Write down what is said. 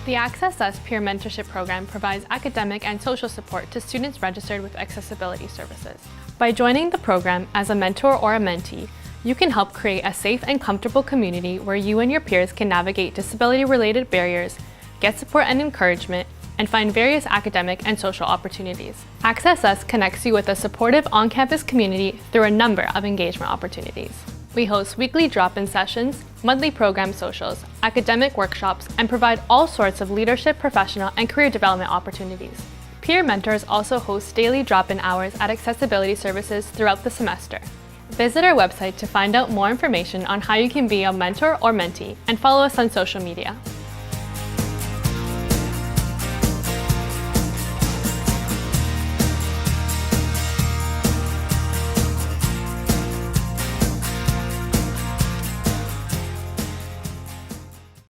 The Access Us Peer Mentorship Program provides academic and social support to students registered with accessibility services. By joining the program as a mentor or a mentee, you can help create a safe and comfortable community where you and your peers can navigate disability-related barriers, get support and encouragement, and find various academic and social opportunities. Access Us connects you with a supportive on-campus community through a number of engagement opportunities. We host weekly drop-in sessions, monthly program socials, academic workshops, and provide all sorts of leadership, professional, and career development opportunities. Peer mentors also host daily drop-in hours at accessibility services throughout the semester. Visit our website to find out more information on how you can be a mentor or mentee, and follow us on social media.